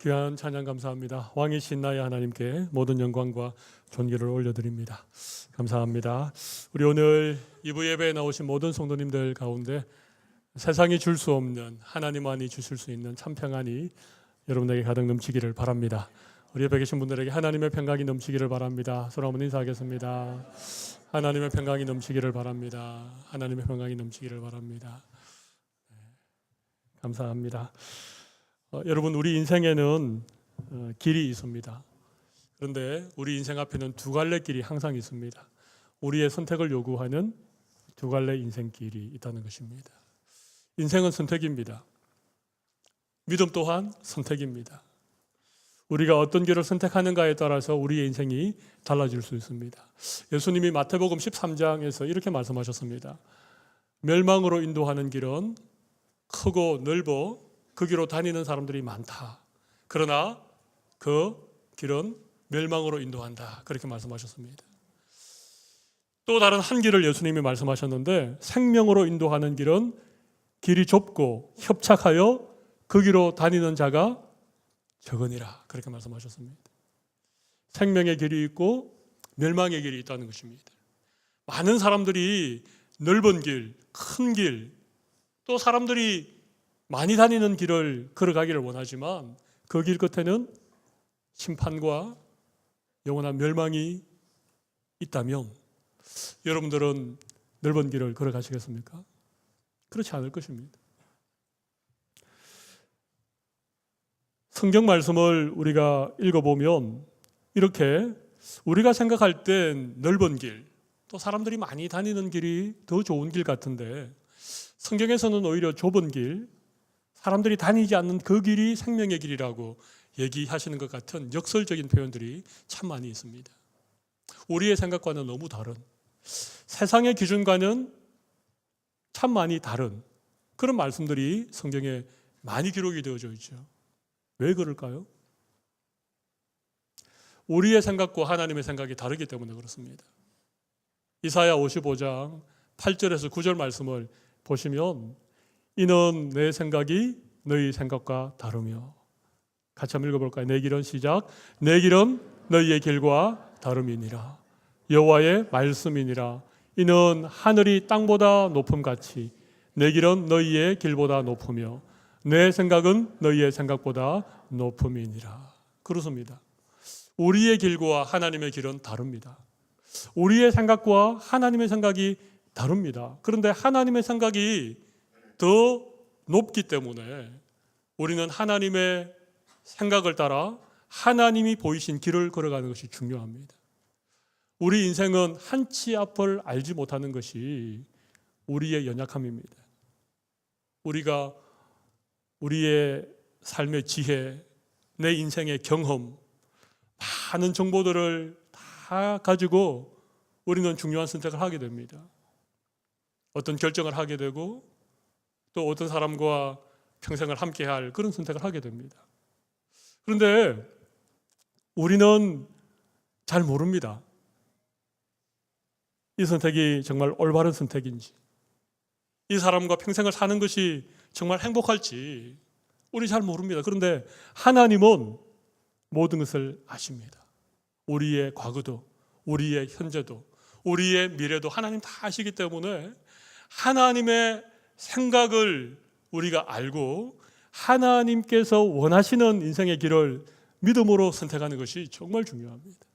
귀한 찬양 감사합니다. 왕이신 나의 하나님께 모든 영광과 존귀를 올려드립니다. 감사합니다. 우리 오늘 2부 예배에 나오신 모든 성도님들 가운데 세상이 줄 수 없는 하나님만이 주실 수 있는 참 평안이 여러분에게 가득 넘치기를 바랍니다. 우리 옆에 계신 분들에게 하나님의 평강이 넘치기를 바랍니다. 서로 한번 인사하겠습니다. 하나님의 평강이 넘치기를 바랍니다. 하나님의 평강이 넘치기를 바랍니다. 감사합니다. 여러분, 우리 인생에는 길이 있습니다. 그런데 우리 인생 앞에는 두 갈래 길이 항상 있습니다. 우리의 선택을 요구하는 두 갈래 인생길이 있다는 것입니다. 인생은 선택입니다. 믿음 또한 선택입니다. 우리가 어떤 길을 선택하는가에 따라서 우리의 인생이 달라질 수 있습니다. 예수님이 마태복음 13장에서 이렇게 말씀하셨습니다. 멸망으로 인도하는 길은 크고 넓어 그 길로 다니는 사람들이 많다. 그러나 그 길은 멸망으로 인도한다. 그렇게 말씀하셨습니다. 또 다른 한 길을 예수님이 말씀하셨는데 생명으로 인도하는 길은 길이 좁고 협착하여 그 길로 다니는 자가 적으니라. 그렇게 말씀하셨습니다. 생명의 길이 있고 멸망의 길이 있다는 것입니다. 많은 사람들이 넓은 길, 큰 길, 또 사람들이 많이 다니는 길을 걸어가기를 원하지만 그 길 끝에는 심판과 영원한 멸망이 있다면 여러분들은 넓은 길을 걸어가시겠습니까? 그렇지 않을 것입니다. 성경 말씀을 우리가 읽어보면 이렇게 우리가 생각할 땐 넓은 길, 또 사람들이 많이 다니는 길이 더 좋은 길 같은데 성경에서는 오히려 좁은 길, 사람들이 다니지 않는 그 길이 생명의 길이라고 얘기하시는 것 같은 역설적인 표현들이 참 많이 있습니다. 우리의 생각과는 너무 다른, 세상의 기준과는 참 많이 다른 그런 말씀들이 성경에 많이 기록이 되어져 있죠. 왜 그럴까요? 우리의 생각과 하나님의 생각이 다르기 때문에 그렇습니다. 이사야 55장 8절에서 9절 말씀을 보시면 이는 내 생각이 너희 생각과 다르며, 같이 한번 읽어볼까요? 내 길은 시작. 내 길은 너희의 길과 다름이니라. 여호와의 말씀이니라. 이는 하늘이 땅보다 높음같이 내 길은 너희의 길보다 높으며 내 생각은 너희의 생각보다 높음이니라. 그렇습니다. 우리의 길과 하나님의 길은 다릅니다. 우리의 생각과 하나님의 생각이 다릅니다. 그런데 하나님의 생각이 더 높기 때문에 우리는 하나님의 생각을 따라 하나님이 보이신 길을 걸어가는 것이 중요합니다. 우리 인생은 한치 앞을 알지 못하는 것이 우리의 연약함입니다. 우리가 우리의 삶의 지혜, 내 인생의 경험, 많은 정보들을 다 가지고 우리는 중요한 선택을 하게 됩니다. 어떤 결정을 하게 되고 또 어떤 사람과 평생을 함께할 그런 선택을 하게 됩니다. 그런데 우리는 잘 모릅니다. 이 선택이 정말 올바른 선택인지, 이 사람과 평생을 사는 것이 정말 행복할지 우리 잘 모릅니다. 그런데 하나님은 모든 것을 아십니다. 우리의 과거도, 우리의 현재도, 우리의 미래도 하나님 다 아시기 때문에 하나님의 생각을 우리가 알고 하나님께서 원하시는 인생의 길을 믿음으로 선택하는 것이 정말 중요합니다.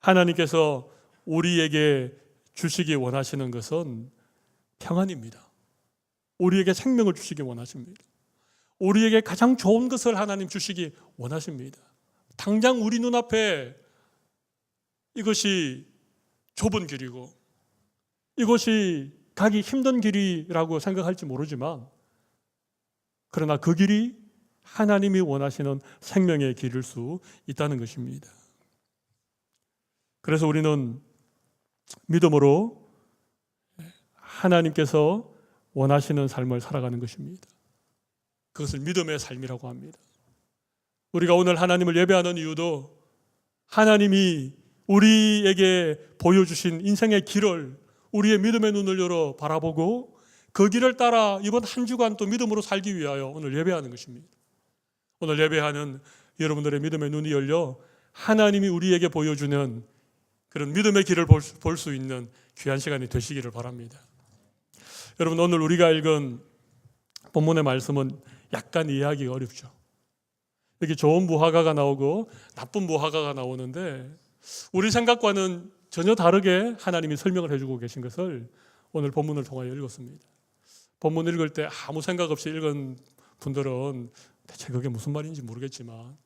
하나님께서 우리에게 주시기 원하시는 것은 평안입니다. 우리에게 생명을 주시기 원하십니다. 우리에게 가장 좋은 것을 하나님 주시기 원하십니다. 당장 우리 눈앞에 이것이 좁은 길이고 이것이 가기 힘든 길이라고 생각할지 모르지만 그러나 그 길이 하나님이 원하시는 생명의 길일 수 있다는 것입니다. 그래서 우리는 믿음으로 하나님께서 원하시는 삶을 살아가는 것입니다. 그것을 믿음의 삶이라고 합니다. 우리가 오늘 하나님을 예배하는 이유도 하나님이 우리에게 보여주신 인생의 길을 우리의 믿음의 눈을 열어 바라보고 그 길을 따라 이번 한 주간 또 믿음으로 살기 위하여 오늘 예배하는 것입니다. 오늘 예배하는 여러분들의 믿음의 눈이 열려 하나님이 우리에게 보여주는 그런 믿음의 길을 볼 수 있는 귀한 시간이 되시기를 바랍니다. 여러분, 오늘 우리가 읽은 본문의 말씀은 약간 이해하기가 어렵죠. 여기 좋은 무화과가 나오고 나쁜 무화과가 나오는데 우리 생각과는 전혀 다르게 하나님이 설명을 해주고 계신 것을 오늘 본문을 통하여 읽었습니다. 본문 읽을 때 아무 생각 없이 읽은 분들은 대체 그게 무슨 말인지 모르겠지만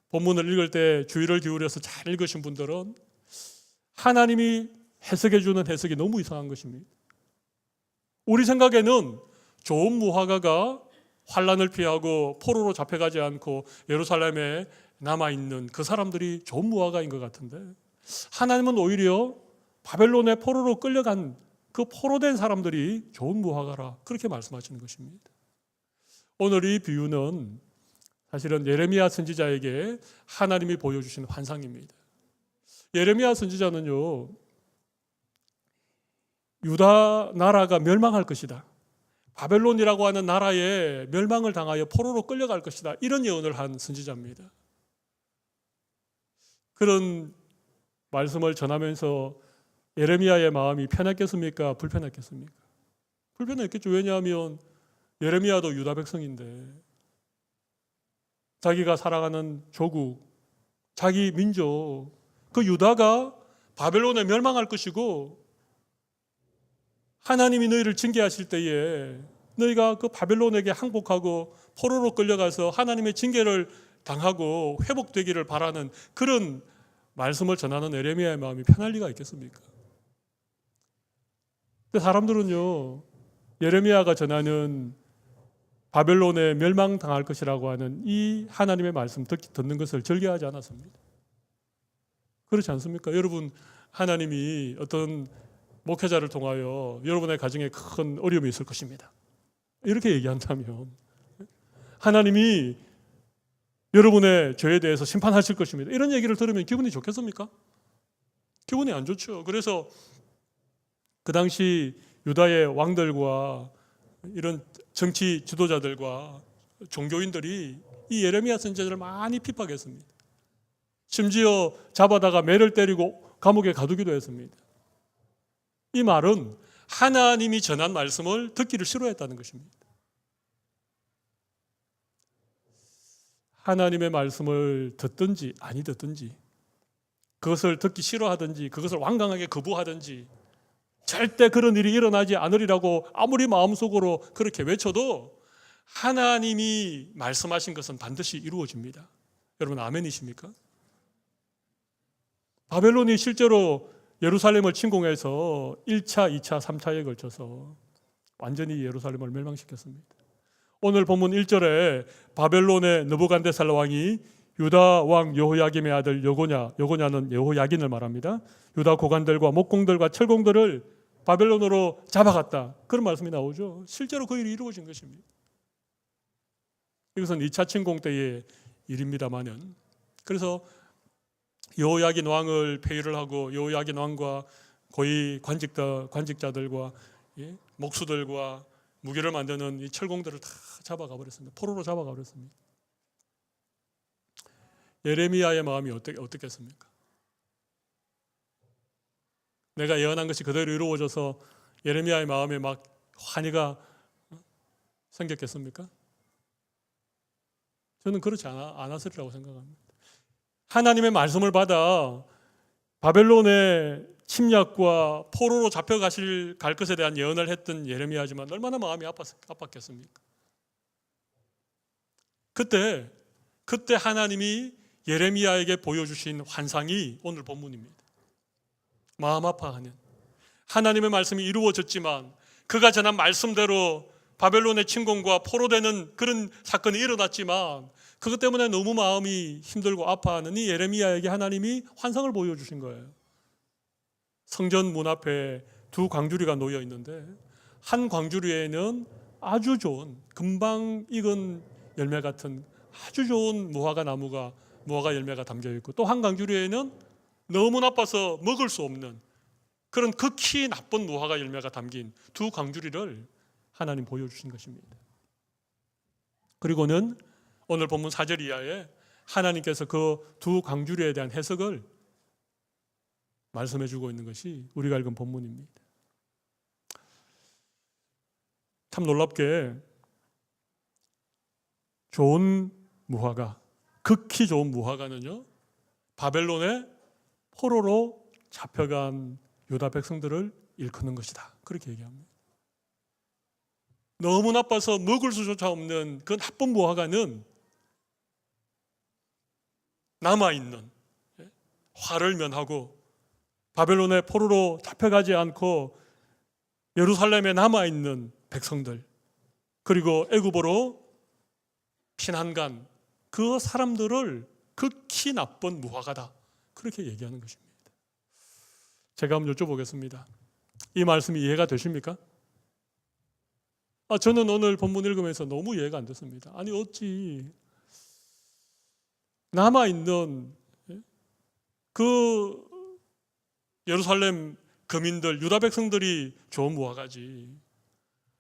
본문을 읽을 때 주의를 기울여서 잘 읽으신 분들은 하나님이 해석해 주는 해석이 너무 이상한 것입니다. 우리 생각에는 좋은 무화과가 환란을 피하고 포로로 잡혀가지 않고 예루살렘에 남아있는 그 사람들이 좋은 무화과인 것 같은데 하나님은 오히려 바벨론의 포로로 끌려간 그 포로된 사람들이 좋은 무화과라 그렇게 말씀하시는 것입니다. 오늘 이 비유는 사실은 예레미야 선지자에게 하나님이 보여주신 환상입니다. 예레미야 선지자는요, 유다 나라가 멸망할 것이다, 바벨론이라고 하는 나라에 멸망을 당하여 포로로 끌려갈 것이다, 이런 예언을 한 선지자입니다. 그런 말씀을 전하면서 예레미야의 마음이 편했겠습니까? 불편했겠습니까? 불편했겠죠. 왜냐하면 예레미야도 유다 백성인데 자기가 살아가는 조국, 자기 민족, 그 유다가 바벨론에 멸망할 것이고 하나님이 너희를 징계하실 때에 너희가 그 바벨론에게 항복하고 포로로 끌려가서 하나님의 징계를 당하고 회복되기를 바라는 그런 말씀을 전하는 예레미야의 마음이 편할 리가 있겠습니까? 근데 사람들은요, 예레미야가 전하는 바벨론에 멸망당할 것이라고 하는 이 하나님의 말씀 듣는 것을 즐겨하지 않았습니다. 그렇지 않습니까? 여러분, 하나님이 어떤 목회자를 통하여 여러분의 가정에 큰 어려움이 있을 것입니다, 이렇게 얘기한다면 하나님이 여러분의 죄에 대해서 심판하실 것입니다, 이런 얘기를 들으면 기분이 좋겠습니까? 기분이 안 좋죠. 그래서 그 당시 유다의 왕들과 이런 정치 지도자들과 종교인들이 이 예레미야 선지자를 많이 핍박했습니다. 심지어 잡아다가 매를 때리고 감옥에 가두기도 했습니다. 이 말은 하나님이 전한 말씀을 듣기를 싫어했다는 것입니다. 하나님의 말씀을 듣든지 아니 듣든지, 그것을 듣기 싫어하든지 그것을 완강하게 거부하든지 절대 그런 일이 일어나지 않으리라고 아무리 마음속으로 그렇게 외쳐도 하나님이 말씀하신 것은 반드시 이루어집니다. 여러분, 아멘이십니까? 바벨론이 실제로 예루살렘을 침공해서 1차, 2차, 3차에 걸쳐서 완전히 예루살렘을 멸망시켰습니다. 오늘 본문 1절에 바벨론의 느부갓네살 왕이 유다 왕 여호야김의 아들 여고냐는 여호야긴을 말합니다. 유다 고관들과 목공들과 철공들을 바벨론으로 잡아갔다, 그런 말씀이 나오죠. 실제로 그 일이 이루어진 것입니다. 이것은 2차 침공 때의 일입니다만은, 그래서 여호야긴 왕을 폐위를 하고 여호야긴 왕과 고위 관직자들과 목수들과 무기를 만드는 이 철공들을 다 잡아가 버렸습니다. 포로로 잡아가 버렸습니다. 예레미야의 마음이 어떻겠습니까? 내가 예언한 것이 그대로 이루어져서 예레미야의 마음에 막 환희가 생겼겠습니까? 저는 그렇지 않았으리라고 생각합니다. 하나님의 말씀을 받아 바벨론의 침략과 포로로 갈 것에 대한 예언을 했던 예레미야지만 얼마나 마음이 아팠겠습니까? 그때 하나님이 예레미야에게 보여주신 환상이 오늘 본문입니다. 마음 아파하는, 하나님의 말씀이 이루어졌지만 그가 전한 말씀대로 바벨론의 침공과 포로되는 그런 사건이 일어났지만 그것 때문에 너무 마음이 힘들고 아파하는 이 예레미야에게 하나님이 환상을 보여주신 거예요. 성전 문 앞에 두 광주리가 놓여 있는데 한 광주리에는 아주 좋은 금방 익은 열매 같은 아주 좋은 무화과 열매가 담겨 있고, 또 한 강주리에는 너무 나빠서 먹을 수 없는 그런 극히 나쁜 무화과 열매가 담긴 두 강주리를 하나님 보여주신 것입니다. 그리고는 오늘 본문 4절 이하에 하나님께서 그 두 강주리에 대한 해석을 말씀해 주고 있는 것이 우리가 읽은 본문입니다. 참 놀랍게 좋은 무화과, 극히 좋은 무화과는요, 바벨론의 포로로 잡혀간 유다 백성들을 일컫는 것이다, 그렇게 얘기합니다. 너무 나빠서 먹을 수조차 없는 그 나쁜 무화과는 남아있는, 화를 면하고 바벨론의 포로로 잡혀가지 않고 예루살렘에 남아있는 백성들, 그리고 애굽으로 피난간 그 사람들을 극히 나쁜 무화과다, 그렇게 얘기하는 것입니다. 제가 한번 여쭤보겠습니다. 이 말씀이 이해가 되십니까? 저는 오늘 본문 읽으면서 너무 이해가 안 됐습니다. 아니, 어찌 남아있는 그 예루살렘 거민들, 유다 백성들이 좋은 무화과지,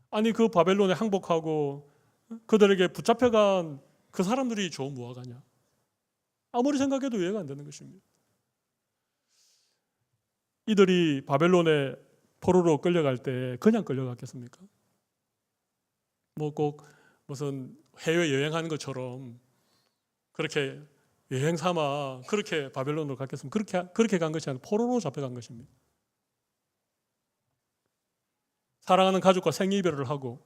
아니 그 바벨론에 항복하고 그들에게 붙잡혀간 그 사람들이 좋은 무화과냐? 아무리 생각해도 이해가 안 되는 것입니다. 이들이 바벨론에 포로로 끌려갈 때 그냥 끌려갔겠습니까? 뭐 꼭 무슨 해외 여행하는 것처럼 그렇게 여행 삼아 그렇게 바벨론으로 갔겠습니까? 그렇게 간 것이 아니라 포로로 잡혀간 것입니다. 사랑하는 가족과 생이별을 하고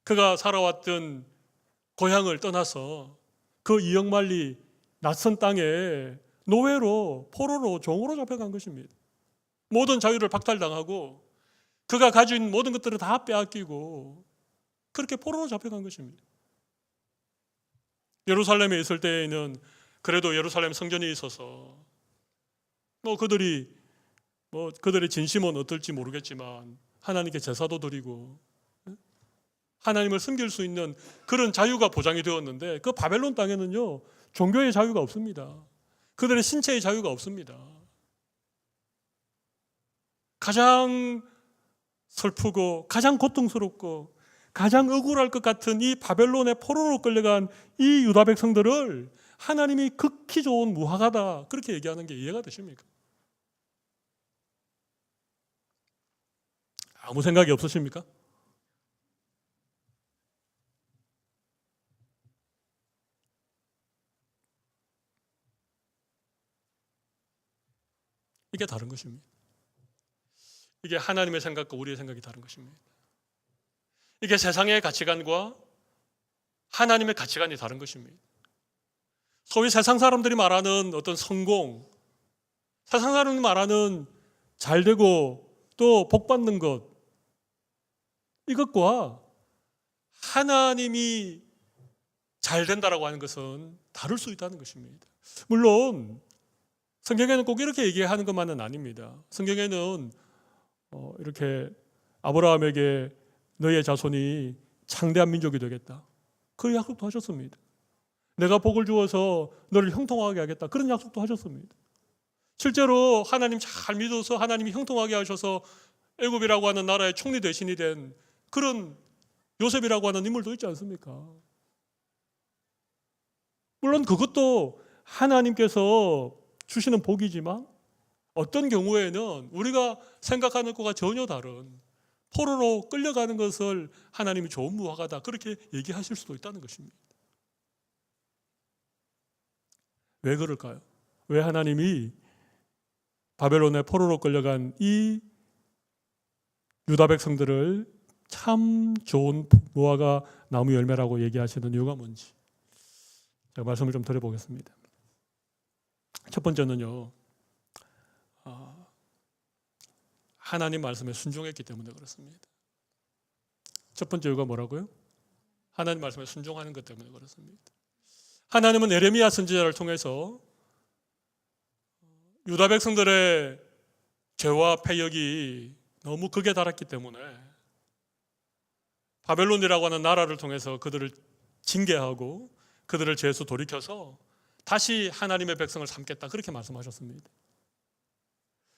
그가 살아왔던 고향을 떠나서 그 이역만리 낯선 땅에 노예로, 포로로, 종으로 잡혀간 것입니다. 모든 자유를 박탈당하고 그가 가진 모든 것들을 다 빼앗기고 그렇게 포로로 잡혀간 것입니다. 예루살렘에 있을 때에는 그래도 예루살렘 성전이 있어서 그들의 진심은 어떨지 모르겠지만 하나님께 제사도 드리고 하나님을 섬길 수 있는 그런 자유가 보장이 되었는데, 그 바벨론 땅에는요, 종교의 자유가 없습니다. 그들의 신체의 자유가 없습니다. 가장 슬프고 가장 고통스럽고 가장 억울할 것 같은 이 바벨론의 포로로 끌려간 이 유다 백성들을 하나님이 극히 좋은 무화과다, 그렇게 얘기하는 게 이해가 되십니까? 아무 생각이 없으십니까? 이게 다른 것입니다. 이게 하나님의 생각과 우리의 생각이 다른 것입니다. 이게 세상의 가치관과 하나님의 가치관이 다른 것입니다. 소위 세상 사람들이 말하는 어떤 성공, 세상 사람들이 말하는 잘 되고 또 복 받는 것, 이것과 하나님이 잘 된다라고 하는 것은 다를 수 있다는 것입니다. 물론 성경에는 꼭 이렇게 얘기하는 것만은 아닙니다. 성경에는 이렇게 아브라함에게 너의 자손이 창대한 민족이 되겠다, 그 약속도 하셨습니다. 내가 복을 주어서 너를 형통하게 하겠다, 그런 약속도 하셨습니다. 실제로 하나님 잘 믿어서 하나님이 형통하게 하셔서 애굽이라고 하는 나라의 총리 대신이 된 그런 요셉이라고 하는 인물도 있지 않습니까? 물론 그것도 하나님께서 주시는 복이지만 어떤 경우에는 우리가 생각하는 것과 전혀 다른 포로로 끌려가는 것을 하나님이 좋은 무화과다, 그렇게 얘기하실 수도 있다는 것입니다. 왜 그럴까요? 왜 하나님이 바벨론의 포로로 끌려간 이 유다 백성들을 참 좋은 무화과 나무 열매라고 얘기하시는 이유가 뭔지 제가 말씀을 좀 드려보겠습니다. 첫 번째는요, 하나님 말씀에 순종했기 때문에 그렇습니다. 첫 번째 이유가 뭐라고요? 하나님 말씀에 순종하는 것 때문에 그렇습니다. 하나님은 예레미야 선지자를 통해서 유다 백성들의 죄와 패역이 너무 극에 달했기 때문에 바벨론이라고 하는 나라를 통해서 그들을 징계하고 그들을 죄에서 돌이켜서 다시 하나님의 백성을 삼겠다, 그렇게 말씀하셨습니다.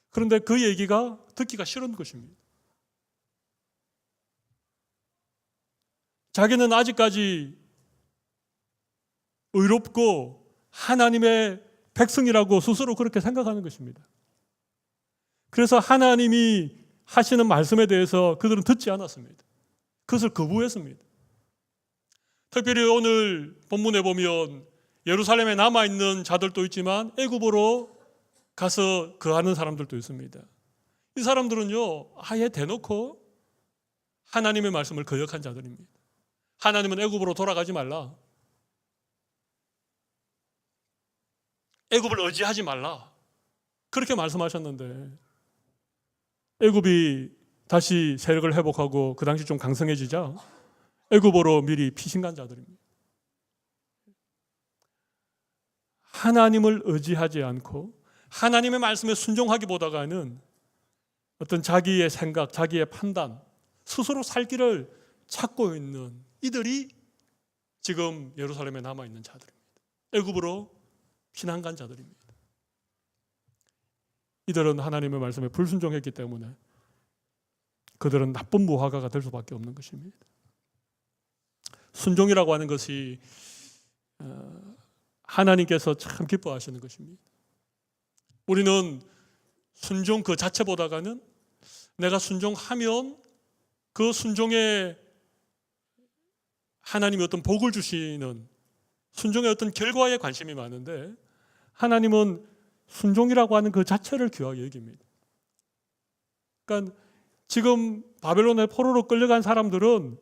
그런데 그 얘기가 듣기가 싫은 것입니다. 자기는 아직까지 의롭고 하나님의 백성이라고 스스로 그렇게 생각하는 것입니다. 그래서 하나님이 하시는 말씀에 대해서 그들은 듣지 않았습니다. 그것을 거부했습니다. 특별히 오늘 본문에 보면 예루살렘에 남아있는 자들도 있지만 애굽으로 가서 거하는 사람들도 있습니다. 이 사람들은요, 아예 대놓고 하나님의 말씀을 거역한 자들입니다. 하나님은 애굽으로 돌아가지 말라, 애굽을 의지하지 말라, 그렇게 말씀하셨는데 애굽이 다시 세력을 회복하고 그 당시 좀 강성해지자 애굽으로 미리 피신간 자들입니다. 하나님을 의지하지 않고 하나님의 말씀에 순종하기보다는 어떤 자기의 생각, 자기의 판단, 스스로 살 길을 찾고 있는 이들이 지금 예루살렘에 남아있는 자들입니다. 애굽으로 피난 간 자들입니다. 이들은 하나님의 말씀에 불순종했기 때문에 그들은 나쁜 무화과가 될 수밖에 없는 것입니다. 순종이라고 하는 것이 하나님께서 참 기뻐하시는 것입니다. 우리는 순종 그 자체보다는 내가 순종하면 그 순종에 하나님이 어떤 복을 주시는 순종의 어떤 결과에 관심이 많은데, 하나님은 순종이라고 하는 그 자체를 귀하게 여깁니다. 그러니까 지금 바벨론의 포로로 끌려간 사람들은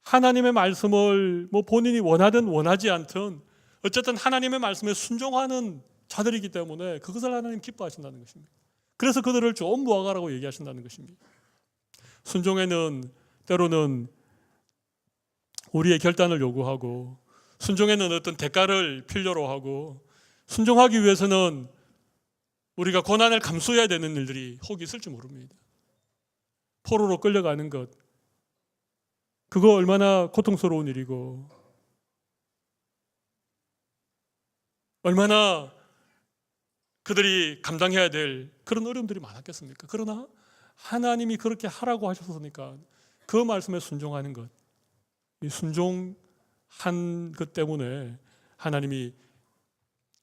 하나님의 말씀을 본인이 원하든 원하지 않든 어쨌든 하나님의 말씀에 순종하는 자들이기 때문에 그것을 하나님 기뻐하신다는 것입니다. 그래서 그들을 좋은 무화과라고 얘기하신다는 것입니다. 순종에는 때로는 우리의 결단을 요구하고, 순종에는 어떤 대가를 필요로 하고, 순종하기 위해서는 우리가 고난을 감수해야 되는 일들이 혹 있을지 모릅니다. 포로로 끌려가는 것, 그거 얼마나 고통스러운 일이고 얼마나 그들이 감당해야 될 그런 어려움들이 많았겠습니까? 그러나 하나님이 그렇게 하라고 하셨으니까 그 말씀에 순종하는 것, 이 순종한 것 때문에 하나님이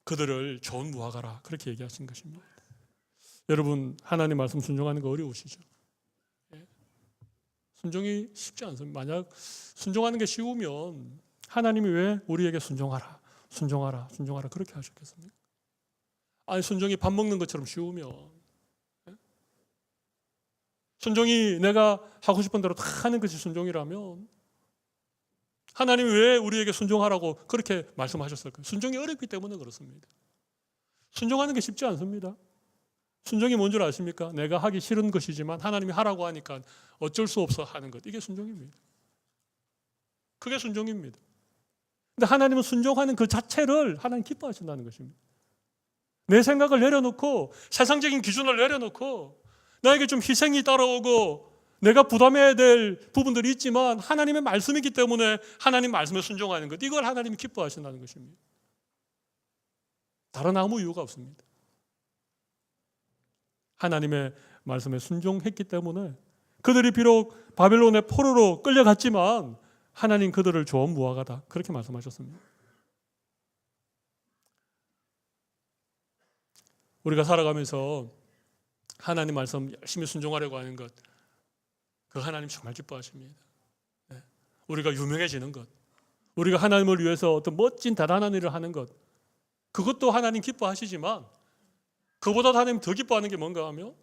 그들을 좋은 무화과라 그렇게 얘기하신 것입니다. 여러분, 하나님 말씀 순종하는 거 어려우시죠? 순종이 쉽지 않습니다. 만약 순종하는 게 쉬우면 하나님이 왜 우리에게 순종하라, 순종하라, 순종하라 그렇게 하셨겠습니까? 아니, 순종이 밥 먹는 것처럼 쉬우면, 순종이 내가 하고 싶은 대로 다 하는 것이 순종이라면 하나님이 왜 우리에게 순종하라고 그렇게 말씀하셨을까요? 순종이 어렵기 때문에 그렇습니다. 순종하는 게 쉽지 않습니다. 순종이 뭔 줄 아십니까? 내가 하기 싫은 것이지만 하나님이 하라고 하니까 어쩔 수 없어 하는 것, 이게 순종입니다. 그게 순종입니다. 근데 하나님은 순종하는 그 자체를 하나님 기뻐하신다는 것입니다. 내 생각을 내려놓고, 세상적인 기준을 내려놓고, 나에게 좀 희생이 따라오고 내가 부담해야 될 부분들이 있지만 하나님의 말씀이기 때문에 하나님 말씀에 순종하는 것, 이걸 하나님이 기뻐하신다는 것입니다. 다른 아무 이유가 없습니다. 하나님의 말씀에 순종했기 때문에 그들이 비록 바벨론의 포로로 끌려갔지만 하나님 그들을 좋은 무화과다 그렇게 말씀하셨습니다. 우리가 살아가면서 하나님 말씀 열심히 순종하려고 하는 것, 그 하나님 정말 기뻐하십니다. 우리가 유명해지는 것, 우리가 하나님을 위해서 어떤 멋진 대단한 일을 하는 것, 그것도 하나님 기뻐하시지만 그보다 하나님 더 기뻐하는 게 뭔가 하면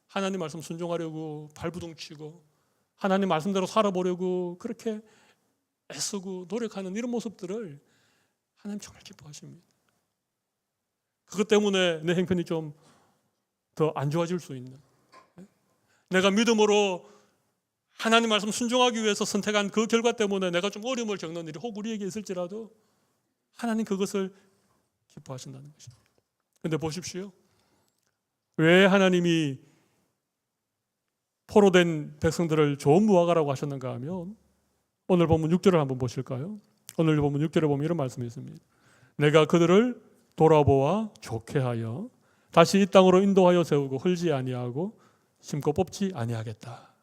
하나님 말씀 순종하려고 발부둥치고 하나님 말씀대로 살아보려고 그렇게 애쓰고 노력하는 이런 모습들을 하나님 정말 기뻐하십니다. 그것 때문에 내 형편이 좀 더 안 좋아질 수 있는, 내가 믿음으로 하나님 말씀 순종하기 위해서 선택한 그 결과 때문에 내가 좀 어려움을 겪는 일이 혹 우리에게 있을지라도 하나님 그것을 기뻐하신다는 것입니다. 그런데 보십시오, 왜 하나님이 포로된 백성들을 좋은 무화과라고 하셨는가 하면 오늘 본문 6절을 한번 보실까요? 오늘 보면 6절에 보면 이런 말씀이 있습니다. 내가 그들을 돌아보아 좋게 하여 다시 이 땅으로 인도하여 세우고 헐지 아니하고 심고 뽑지 아니하겠다.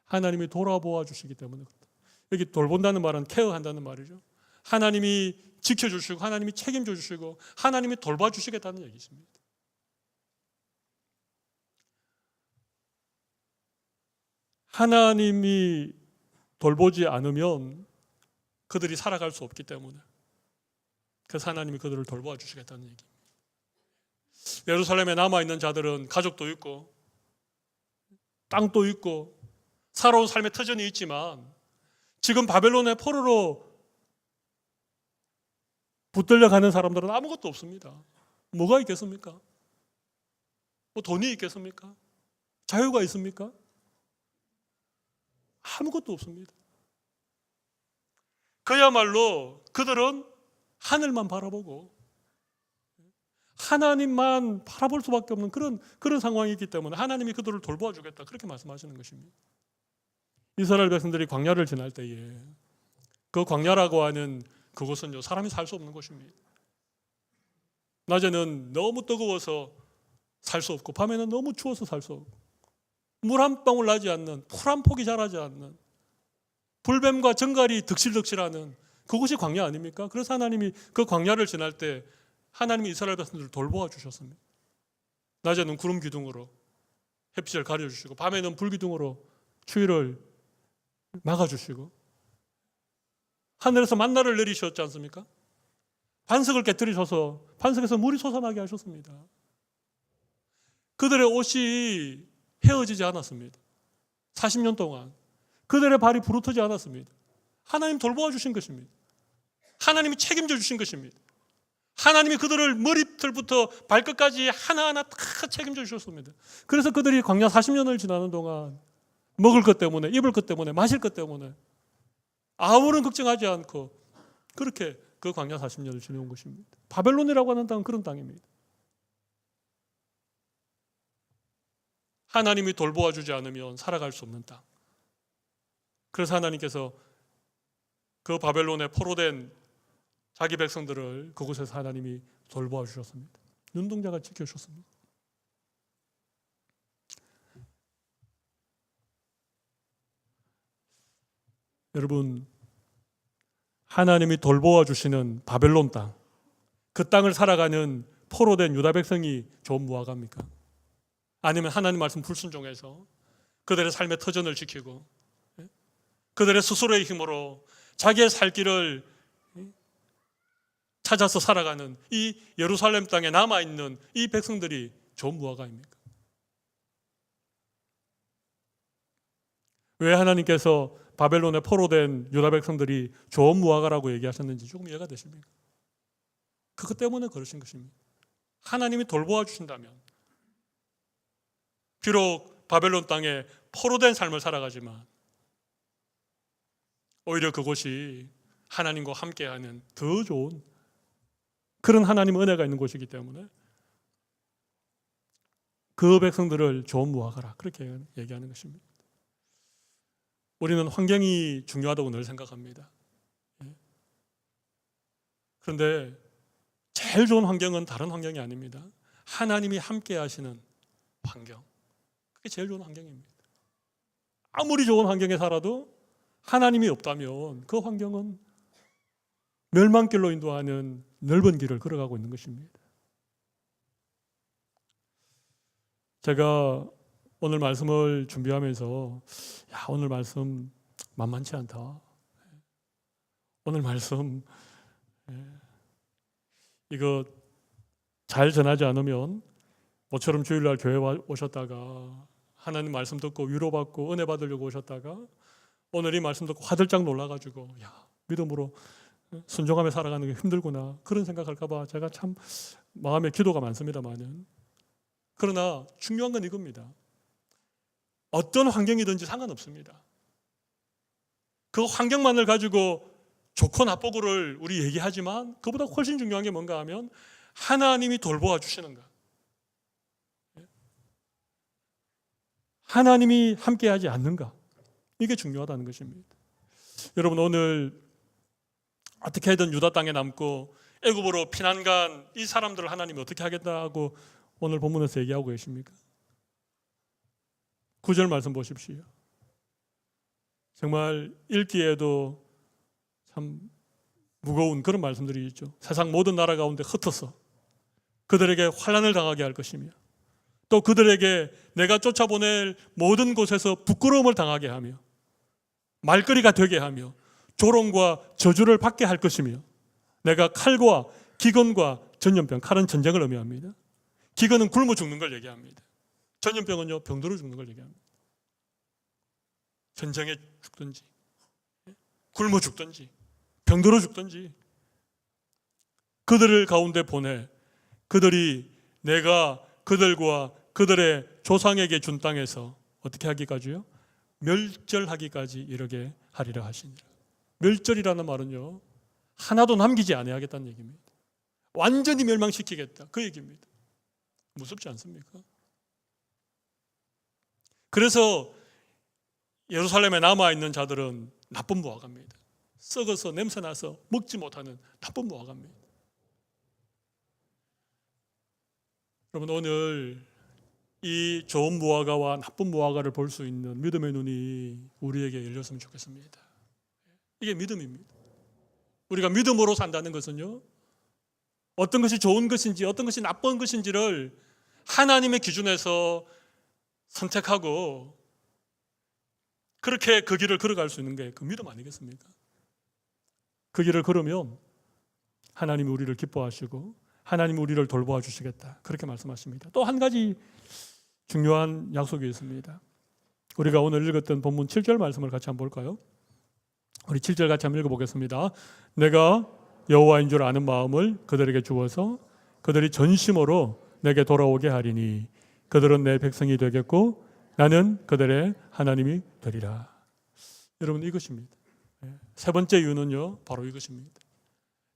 하나님이 돌아보아 주시기 때문에 그렇다. 여기 돌본다는 말은 케어한다는 말이죠. 하나님이 지켜주시고 하나님이 책임져 주시고 하나님이 돌봐 주시겠다는 얘기입니다. 하나님이 돌보지 않으면 그들이 살아갈 수 없기 때문에 그래서 하나님이 그들을 돌보아 주시겠다는 얘기입니다. 예루살렘에 남아있는 자들은 가족도 있고 땅도 있고 살아온 삶의 터전이 있지만 지금 바벨론의 포로로 붙들려 가는 사람들은 아무것도 없습니다. 뭐가 있겠습니까? 뭐 돈이 있겠습니까? 자유가 있습니까? 아무것도 없습니다. 그야말로 그들은 하늘만 바라보고 하나님만 바라볼 수밖에 없는 그런 상황이기 때문에 하나님이 그들을 돌보아 주겠다 그렇게 말씀하시는 것입니다. 이스라엘 백성들이 광야를 지날 때에 그 광야라고 하는 그곳은요 사람이 살 수 없는 곳입니다. 낮에는 너무 뜨거워서 살 수 없고 밤에는 너무 추워서 살 수 없고 물 한 방울 나지 않는 풀 한 폭이 자라지 않는 불뱀과 정갈이 득실득실하는 그곳이 광야 아닙니까? 그래서 하나님이 그 광야를 지날 때 하나님이 이스라엘 백성들을 돌보아 주셨습니다. 낮에는 구름 기둥으로 햇빛을 가려주시고 밤에는 불 기둥으로 추위를 막아주시고 하늘에서 만나를 내리셨지 않습니까? 반석을 깨뜨리셔서 반석에서 물이 솟아나게 하셨습니다. 그들의 옷이 헤어지지 않았습니다. 40년 동안 그들의 발이 부르트지 않았습니다. 하나님 돌보아 주신 것입니다. 하나님이 책임져 주신 것입니다. 하나님이 그들을 머리털부터 발끝까지 하나하나 다 책임져 주셨습니다. 그래서 그들이 광야 40년을 지나는 동안 먹을 것 때문에 입을 것 때문에 마실 것 때문에 아무런 걱정하지 않고 그렇게 그 광야 40년을 지내온 것입니다. 바벨론이라고 하는 땅은 그런 땅입니다. 하나님이 돌보아 주지 않으면 살아갈 수 없는 땅. 그래서 하나님께서 그 바벨론에 포로된 자기 백성들을 그곳에서 하나님이 돌보아 주셨습니다. 눈동자가 지켜주셨습니다. 여러분, 하나님이 돌보아 주시는 바벨론 땅, 그 땅을 살아가는 포로된 유다 백성이 좋은 무화과입니까? 아니면 하나님 말씀 불순종해서 그들의 삶의 터전을 지키고 그들의 스스로의 힘으로 자기의 살 길을 찾아서 살아가는 이 예루살렘 땅에 남아있는 이 백성들이 좋은 무화과입니까? 왜 하나님께서 바벨론에 포로된 유다 백성들이 좋은 무화과라고 얘기하셨는지 조금 이해가 되십니까? 그것 때문에 그러신 것입니다. 하나님이 돌보아 주신다면 비록 바벨론 땅에 포로된 삶을 살아가지만 오히려 그곳이 하나님과 함께하는 더 좋은 그런 하나님의 은혜가 있는 곳이기 때문에 그 백성들을 좋은 무화과라 그렇게 얘기하는 것입니다. 우리는 환경이 중요하다고 늘 생각합니다. 그런데 제일 좋은 환경은 다른 환경이 아닙니다. 하나님이 함께 하시는 환경. 그게 제일 좋은 환경입니다. 아무리 좋은 환경에 살아도 하나님이 없다면 그 환경은 멸망길로 인도하는 넓은 길을 걸어가고 있는 것입니다. 제가 오늘 말씀을 준비하면서 오늘 말씀 만만치 않다. 오늘 말씀 이거 잘 전하지 않으면 모처럼 주일날 교회 오셨다가 하나님 말씀 듣고 위로받고 은혜 받으려고 오셨다가 오늘 이 말씀 듣고 화들짝 놀라가지고 믿음으로 순종하며 살아가는 게 힘들구나 그런 생각할까 봐 제가 참 마음에 기도가 많습니다만은 그러나 중요한 건 이겁니다. 어떤 환경이든지 상관없습니다. 그 환경만을 가지고 좋고 나쁘고를 우리 얘기하지만 그보다 훨씬 중요한 게 뭔가 하면 하나님이 돌보아 주시는가, 하나님이 함께하지 않는가, 이게 중요하다는 것입니다. 여러분 오늘 어떻게든 유다 땅에 남고 애굽으로 피난 간 이 사람들을 하나님이 어떻게 하겠다고 오늘 본문에서 얘기하고 계십니까? 9절 말씀 보십시오. 정말 읽기에도 참 무거운 그런 말씀들이 있죠. 세상 모든 나라 가운데 흩어서 그들에게 환난을 당하게 할 것이며, 또 그들에게 내가 쫓아보낼 모든 곳에서 부끄러움을 당하게 하며 말거리가 되게 하며 조롱과 저주를 받게 할 것이며, 내가 칼과 기근과 전염병, 칼은 전쟁을 의미합니다. 기근은 굶어 죽는 걸 얘기합니다. 전염병은요, 병들어 죽는 걸 얘기합니다. 전쟁에 죽든지 굶어 죽든지 병들어 죽든지 그들을 가운데 보내 그들이 내가 그들과 그들의 조상에게 준 땅에서 어떻게 하기까지요? 멸절하기까지 이르게 하리라 하시니라. 멸절이라는 말은요, 하나도 남기지 아니하겠다는 얘기입니다. 완전히 멸망시키겠다, 그 얘기입니다. 무섭지 않습니까? 그래서 예루살렘에 남아있는 자들은 나쁜 무화과입니다. 썩어서 냄새나서 먹지 못하는 나쁜 무화과입니다. 여러분, 오늘 이 좋은 무화과와 나쁜 무화과를 볼 수 있는 믿음의 눈이 우리에게 열렸으면 좋겠습니다. 이게 믿음입니다. 우리가 믿음으로 산다는 것은요, 어떤 것이 좋은 것인지 어떤 것이 나쁜 것인지를 하나님의 기준에서 선택하고 그렇게 그 길을 걸어갈 수 있는 게 그 믿음 아니겠습니까? 그 길을 걸으면 하나님이 우리를 기뻐하시고 하나님이 우리를 돌보아 주시겠다, 그렇게 말씀하십니다. 또 한 가지 중요한 약속이 있습니다. 우리가 오늘 읽었던 본문 7절 말씀을 같이 한번 볼까요? 우리 7절 같이 한번 읽어보겠습니다. 내가 여호와인 줄 아는 마음을 그들에게 주어서 그들이 전심으로 내게 돌아오게 하리니 그들은 내 백성이 되겠고 나는 그들의 하나님이 되리라. 여러분, 이것입니다. 세 번째 이유는요, 바로 이것입니다.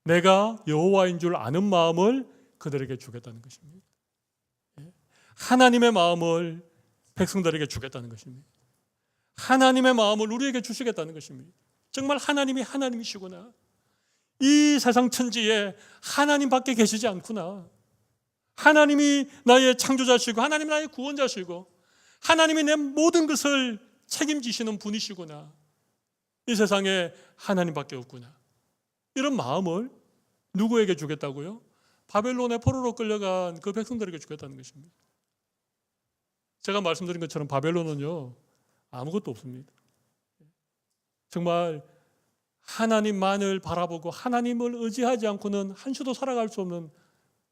내가 여호와인 줄 아는 마음을 그들에게 주겠다는 것입니다. 하나님의 마음을 백성들에게 주겠다는 것입니다. 하나님의 마음을 우리에게 주시겠다는 것입니다. 정말 하나님이 하나님이시구나, 이 세상 천지에 하나님밖에 계시지 않구나, 하나님이 나의 창조자시고 하나님이 나의 구원자시고 하나님이 내 모든 것을 책임지시는 분이시구나, 이 세상에 하나님밖에 없구나, 이런 마음을 누구에게 주겠다고요? 바벨론의 포로로 끌려간 그 백성들에게 주겠다는 것입니다. 제가 말씀드린 것처럼 바벨론은요, 아무것도 없습니다. 정말 하나님만을 바라보고 하나님을 의지하지 않고는 한시도 살아갈 수 없는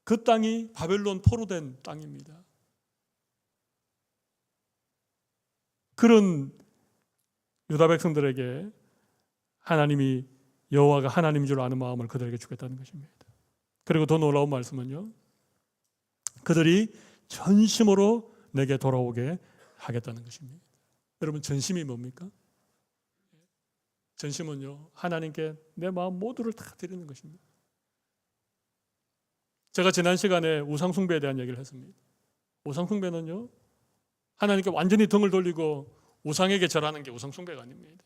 그 땅이 바벨론 포로된 땅입니다. 그런 유다 백성들에게 하나님이 여호와가 하나님인 줄 아는 마음을 그들에게 주겠다는 것입니다. 그리고 더 놀라운 말씀은요, 그들이 전심으로 내게 돌아오게 하겠다는 것입니다. 여러분, 전심이 뭡니까? 전심은요, 하나님께 내 마음 모두를 다 드리는 것입니다. 제가 지난 시간에 우상숭배에 대한 얘기를 했습니다. 우상숭배는요, 하나님께 완전히 등을 돌리고 우상에게 절하는 게 우상숭배가 아닙니다.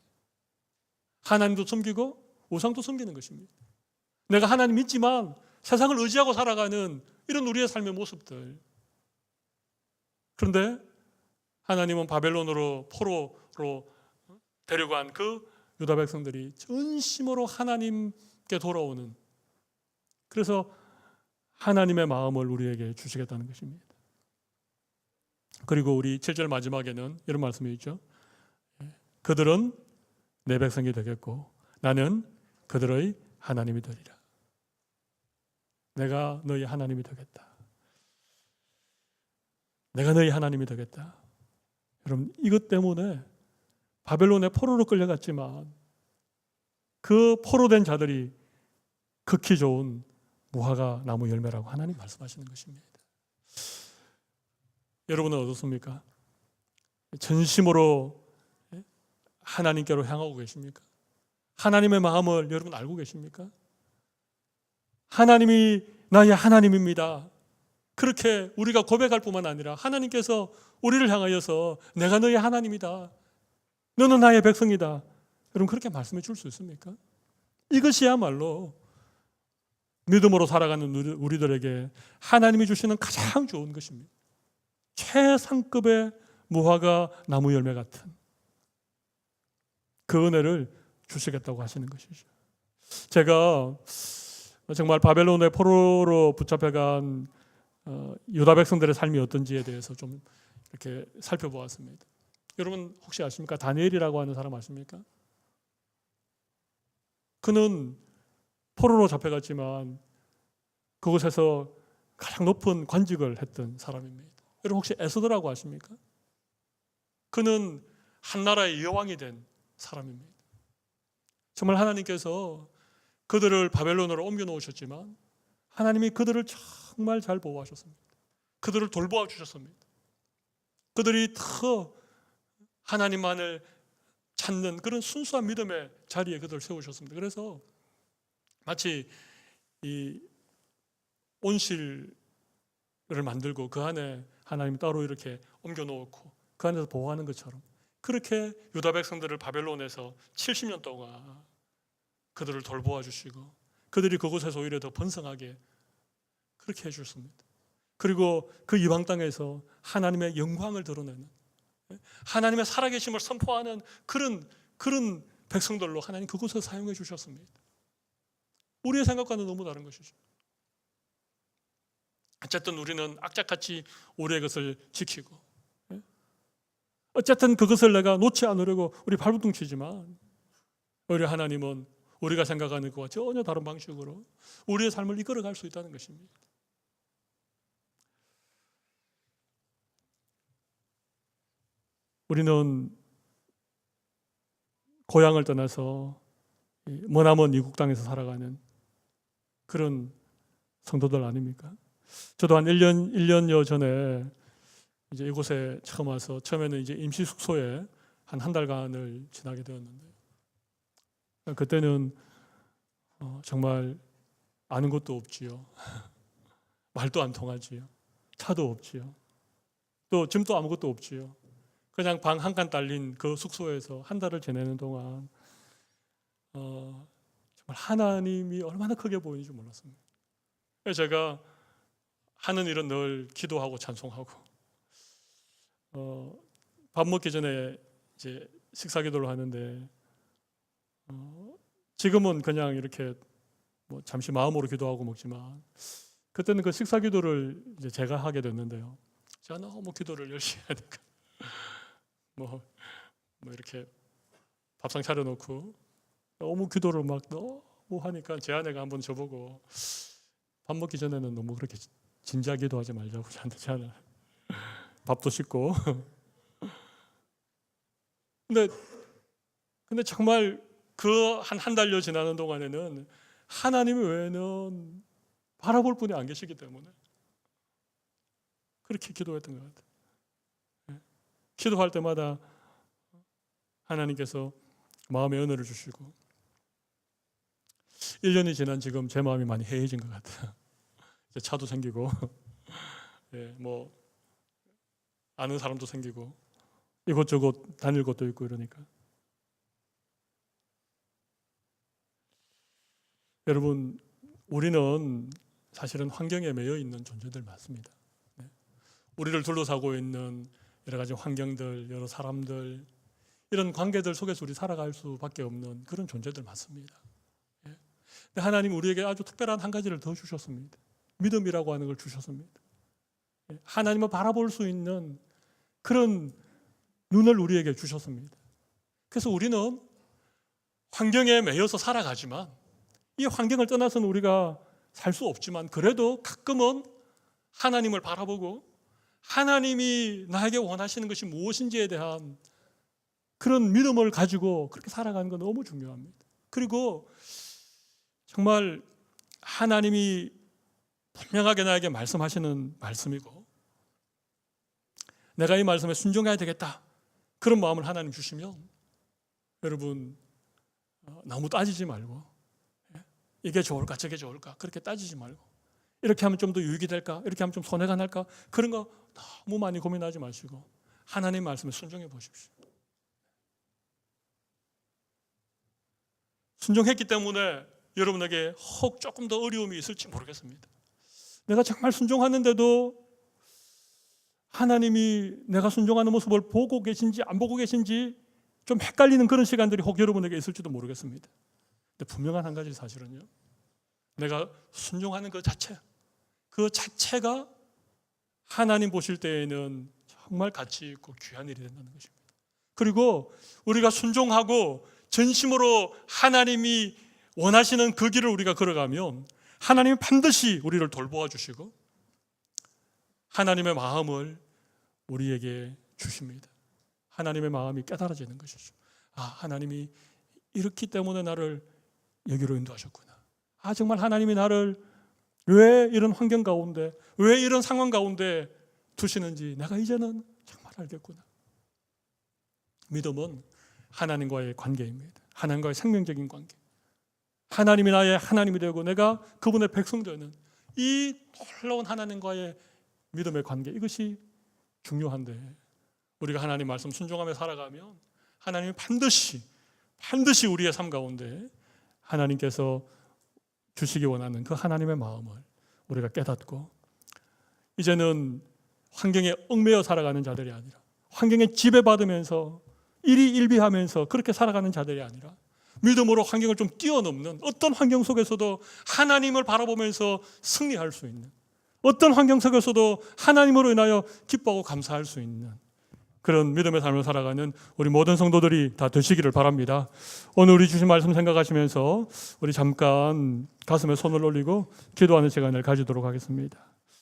하나님도 섬기고 우상도 섬기는 것입니다. 내가 하나님 믿지만 세상을 의지하고 살아가는 이런 우리의 삶의 모습들. 그런데 하나님은 바벨론으로 포로로 데려간 그 유다 백성들이 전심으로 하나님께 돌아오는, 그래서 하나님의 마음을 우리에게 주시겠다는 것입니다. 그리고 우리 7절 마지막에는 이런 말씀이 있죠. 그들은 내 백성이 되겠고 나는 그들의 하나님이 되리라. 내가 너희 하나님이 되겠다. 내가 너희 하나님이 되겠다. 여러분, 이것 때문에 바벨론의 포로로 끌려갔지만 그 포로된 자들이 극히 좋은 무화과 나무 열매라고 하나님 말씀하시는 것입니다. 여러분은 어떻습니까? 전심으로 하나님께로 향하고 계십니까? 하나님의 마음을 여러분 알고 계십니까? 하나님이 나의 하나님입니다. 그렇게 우리가 고백할 뿐만 아니라 하나님께서 우리를 향하여서 내가 너의 하나님이다, 너는 나의 백성이다, 여러분 그렇게 말씀해 줄 수 있습니까? 이것이야말로 믿음으로 살아가는 우리들에게 하나님이 주시는 가장 좋은 것입니다. 최상급의 무화과 나무 열매 같은 그 은혜를 주시겠다고 하시는 것이죠. 제가 정말 바벨론의 포로로 붙잡혀간 유다 백성들의 삶이 어떤지에 대해서 좀 이렇게 살펴보았습니다. 여러분 혹시 아십니까? 다니엘이라고 하는 사람 아십니까? 그는 포로로 잡혀갔지만 그곳에서 가장 높은 관직을 했던 사람입니다. 여러분 혹시 에스더라고 아십니까? 그는 한 나라의 여왕이 된 사람입니다. 정말 하나님께서 그들을 바벨론으로 옮겨 놓으셨지만 하나님이 그들을 정말 잘 보호하셨습니다. 그들을 돌보아 주셨습니다. 그들이 더 하나님만을 찾는 그런 순수한 믿음의 자리에 그들을 세우셨습니다. 그래서 마치 이 온실을 만들고 그 안에 하나님이 따로 이렇게 옮겨 놓고 그 안에서 보호하는 것처럼 그렇게 유다 백성들을 바벨론에서 70년 동안 그들을 돌보아 주시고 그들이 그곳에서 오히려 더 번성하게 그렇게 해주셨습니다. 그리고 그 이방 땅에서 하나님의 영광을 드러내는 하나님의 살아계심을 선포하는 그런 백성들로 하나님 그곳을 사용해 주셨습니다. 우리의 생각과는 너무 다른 것이죠. 어쨌든 우리는 악착같이 우리의 것을 지키고 어쨌든 그것을 내가 놓지 않으려고 우리 발버둥 치지만 오히려 하나님은 우리가 생각하는 것과 전혀 다른 방식으로 우리의 삶을 이끌어갈 수 있다는 것입니다. 우리는 고향을 떠나서 머나먼 이국 땅에서 살아가는 그런 성도들 아닙니까? 저도 한 1년여 전에 이제 이곳에 처음 와서 처음에는 이제 임시 숙소에 한 달간을 지나게 되었는데 그때는 정말 아는 것도 없지요. 말도 안 통하지요. 차도 없지요. 또 짐도 아무것도 없지요. 그냥 방 한 칸 딸린 그 숙소에서 한 달을 지내는 동안 정말 하나님이 얼마나 크게 보이는지 몰랐습니다. 그래서 제가 하는 일은 늘 기도하고 찬송하고 밥 먹기 전에 이제 식사 기도를 하는데 지금은 그냥 이렇게 뭐 잠시 마음으로 기도하고 먹지만 그때는 그 식사 기도를 이제 제가 하게 됐는데요. 제가 너무 기도를 열심히 하니까 뭐 이렇게 밥상 차려놓고 너무 기도를 막 너무 하니까 제 아내가 한번 저보고 밥 먹기 전에는 너무 그렇게 진지하게 기도하지 말자고 저한테 밥도 씻고 근데 정말 그 한 달여 지나는 동안에는 하나님 외에는 바라볼 분이 안 계시기 때문에 그렇게 기도했던 것 같아요. 기도할 때마다 하나님께서 마음의 은혜를 주시고 1년이 지난 지금 제 마음이 많이 해해진 것 같아요. 이제 차도 생기고 뭐 아는 사람도 생기고 이곳저곳 다닐 것도 있고 이러니까 여러분 우리는 사실은 환경에 매여 있는 존재들 맞습니다. 우리를 둘러싸고 있는 여러 가지 환경들, 여러 사람들 이런 관계들 속에서 우리 살아갈 수밖에 없는 그런 존재들 맞습니다. 근데 하나님 우리에게 아주 특별한 한 가지를 더 주셨습니다. 믿음이라고 하는 걸 주셨습니다. 하나님을 바라볼 수 있는 그런 눈을 우리에게 주셨습니다. 그래서 우리는 환경에 매여서 살아가지만 이 환경을 떠나서는 우리가 살 수 없지만 그래도 가끔은 하나님을 바라보고 하나님이 나에게 원하시는 것이 무엇인지에 대한 그런 믿음을 가지고 그렇게 살아가는 건 너무 중요합니다. 그리고 정말 하나님이 분명하게 나에게 말씀하시는 말씀이고 내가 이 말씀에 순종해야 되겠다 그런 마음을 하나님 주시면 여러분 너무 따지지 말고 이게 좋을까 저게 좋을까 그렇게 따지지 말고 이렇게 하면 좀 더 유익이 될까 이렇게 하면 좀 손해가 날까 그런 거 너무 많이 고민하지 마시고 하나님 말씀에 순종해 보십시오. 순종했기 때문에 여러분에게 혹 조금 더 어려움이 있을지 모르겠습니다. 내가 정말 순종하는데도 하나님이 내가 순종하는 모습을 보고 계신지 안 보고 계신지 좀 헷갈리는 그런 시간들이 혹 여러분에게 있을지도 모르겠습니다. 근데 분명한 한 가지 사실은요, 내가 순종하는 그 자체가 하나님 보실 때에는 정말 가치 있고 귀한 일이 된다는 것입니다. 그리고 우리가 순종하고 전심으로 하나님이 원하시는 그 길을 우리가 걸어가면 하나님이 반드시 우리를 돌보아 주시고 하나님의 마음을 우리에게 주십니다. 하나님의 마음이 깨달아지는 것이죠. 아, 하나님이 이렇기 때문에 나를 여기로 인도하셨구나. 아, 정말 하나님이 나를 왜 이런 환경 가운데, 왜 이런 상황 가운데 두시는지 내가 이제는 정말 알겠구나. 믿음은 하나님과의 관계입니다. 하나님과의 생명적인 관계. 하나님이 나의 하나님이 되고 내가 그분의 백성 되는 이 놀라운 하나님과의 믿음의 관계, 이것이 중요한데 우리가 하나님 말씀 순종하며 살아가면 하나님이 반드시 우리의 삶 가운데 하나님께서 주시기 원하는 그 하나님의 마음을 우리가 깨닫고 이제는 환경에 얽매여 살아가는 자들이 아니라, 환경에 지배받으면서 일희일비하면서 그렇게 살아가는 자들이 아니라 믿음으로 환경을 좀 뛰어넘는, 어떤 환경 속에서도 하나님을 바라보면서 승리할 수 있는, 어떤 환경 속에서도 하나님으로 인하여 기뻐하고 감사할 수 있는 그런 믿음의 삶을 살아가는 우리 모든 성도들이 다 되시기를 바랍니다. 오늘 우리 주신 말씀 생각하시면서 우리 잠깐 가슴에 손을 올리고 기도하는 시간을 가지도록 하겠습니다.